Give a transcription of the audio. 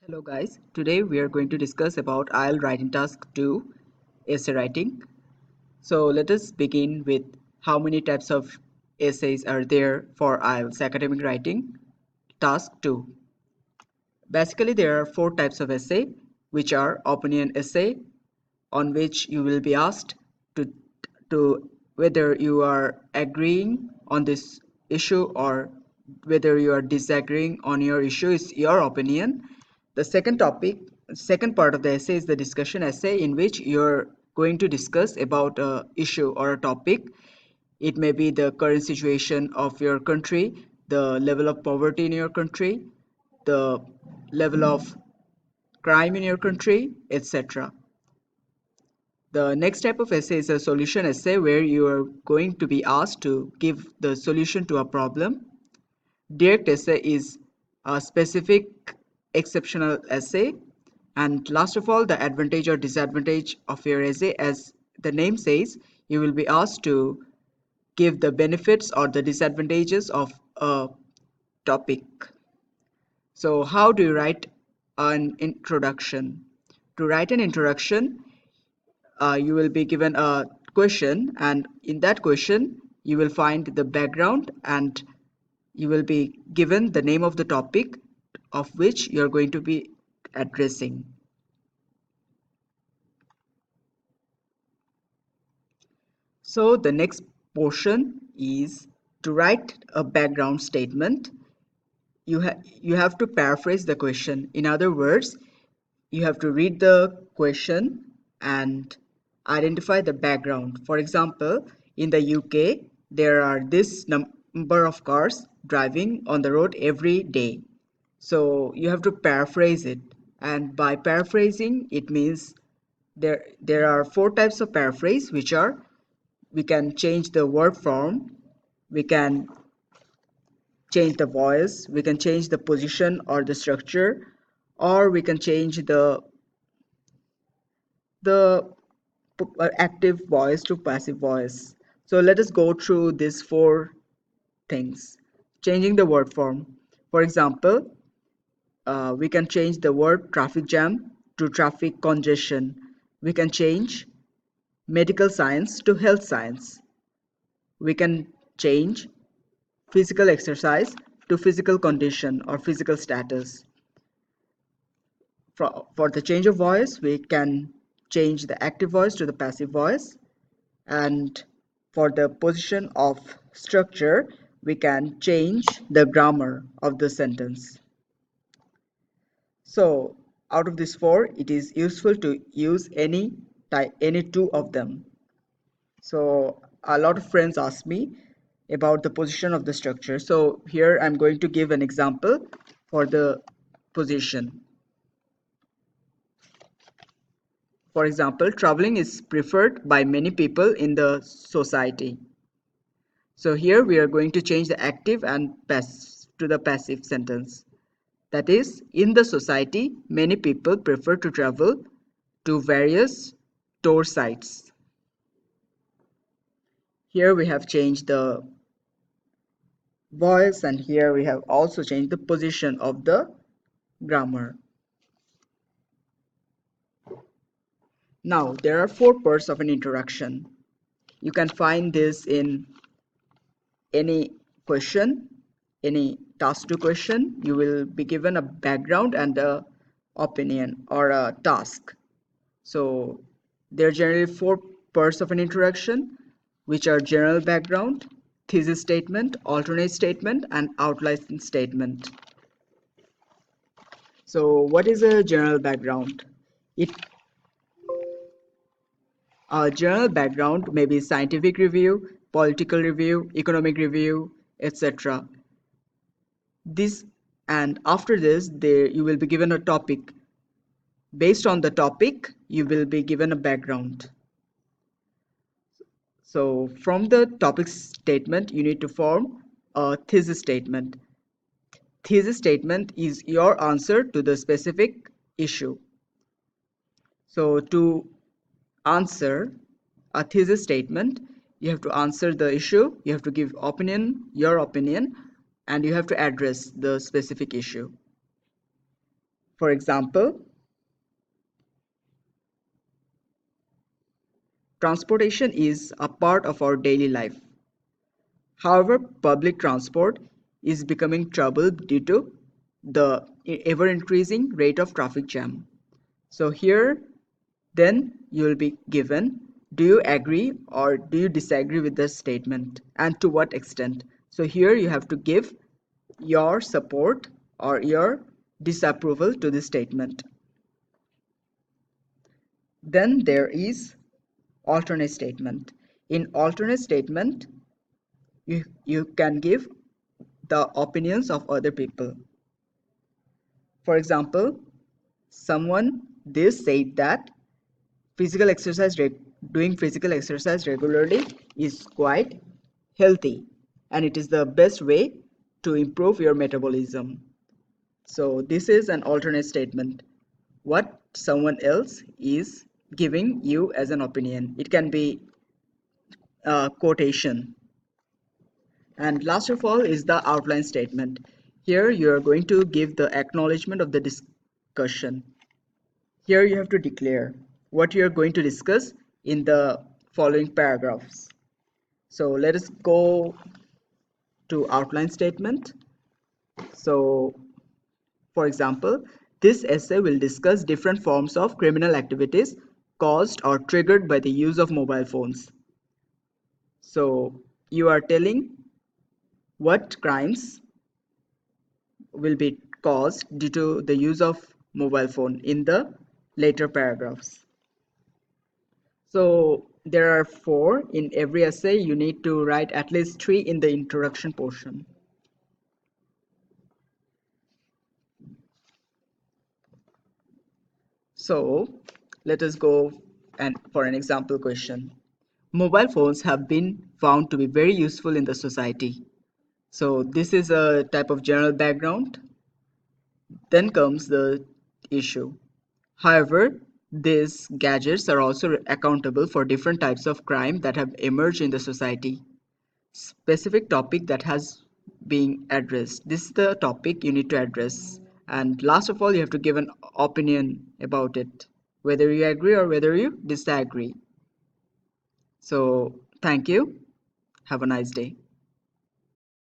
Hello guys, today we are going to discuss about IELTS writing task 2 essay writing. So let us begin with how many types of essays are there for IELTS academic writing task 2. Basically there are four types of essay which are opinion essay on which you will be asked to whether you are agreeing on this issue or whether you are disagreeing on your issue is your opinion. The second part of the essay is the discussion essay in which you're going to discuss about a issue or a topic. It may be the current situation of your country, the level of poverty in your country, the level of crime in your country, etc. The next type of essay is a solution essay where you are going to be asked to give the solution to a problem. Direct essay is a specific exceptional essay. And last of all, the advantage or disadvantage of your essay, as the name says, you will be asked to give the benefits or the disadvantages of a topic. So how do you write an introduction? To write an introduction, you will be given a question, and in that question you will find the background and you will be given the name of the topic of which you are going to be addressing. So the next portion is to write a background statement. You have to paraphrase the question. In other words, you have to read the question and identify the background. For example, in the UK, there are this number of cars driving on the road every day. So you have to paraphrase it. And by paraphrasing, it means there are four types of paraphrase, which are we can change the word form, we can change the voice, we can change the position or the structure, or we can change the active voice to passive voice. So let us go through these four things. Changing the word form. For example, we can change the word traffic jam to traffic congestion. We can change medical science to health science. We can change physical exercise to physical condition or physical status. For the change of voice, we can change the active voice to the passive voice, and for the position of structure, we can change the grammar of the sentence. So out of these four, it is useful to use any two of them. So a lot of friends ask me about the position of the structure. So here I'm going to give an example for the position. For example, traveling is preferred by many people in the society. So here we are going to change the active and passive to the passive sentence. That is, in the society, many people prefer to travel to various tour sites. Here we have changed the voice, and here we have also changed the position of the grammar. Now, there are four parts of an introduction. You can find this in any question, any task 2 question. You will be given a background and a opinion or a task. So there are generally four parts of an introduction, which are general background, thesis statement, alternate statement, and outline statement. So what is a general background? It A general background may be scientific review, political review, economic review, etc. This and after this, there you will be given a topic. Based on the topic, you will be given a background. So from the topic statement, you need to form a thesis statement. Thesis statement is your answer to the specific issue. So to answer a thesis statement, you have to answer the issue, you have to give your opinion, and you have to address the specific issue. For example, transportation is a part of our daily life. However, public transport is becoming troubled due to the ever increasing rate of traffic jam. So here then you will be given, do you agree or do you disagree with the statement, and to what extent? So here you have to give your support or your disapproval to the statement. Then there is alternate statement. In alternate statement, you can give the opinions of other people. For example, someone this said that physical exercise doing physical exercise regularly is quite healthy and it is the best way to improve your metabolism. So this is an alternate statement. What someone else is giving you as an opinion. It can be a quotation. And last of all is the outline statement. Here you are going to give the acknowledgement of the discussion. Here you have to declare what you are going to discuss in the following paragraphs. So let us go to outline statement. So for example, this essay will discuss different forms of criminal activities caused or triggered by the use of mobile phones. So you are telling what crimes will be caused due to the use of mobile phone in the later paragraphs. So there are four in every essay. You need to write at least three in the introduction portion. So let us go and for an example question. Mobile phones have been found to be very useful in the society. So this is a type of general background. Then comes the issue. However, these gadgets are also accountable for different types of crime that have emerged in the society. Specific topic that has been addressed. This is the topic you need to address. And last of all, you have to give an opinion about it, whether you agree or whether you disagree. So, thank you. Have a nice day.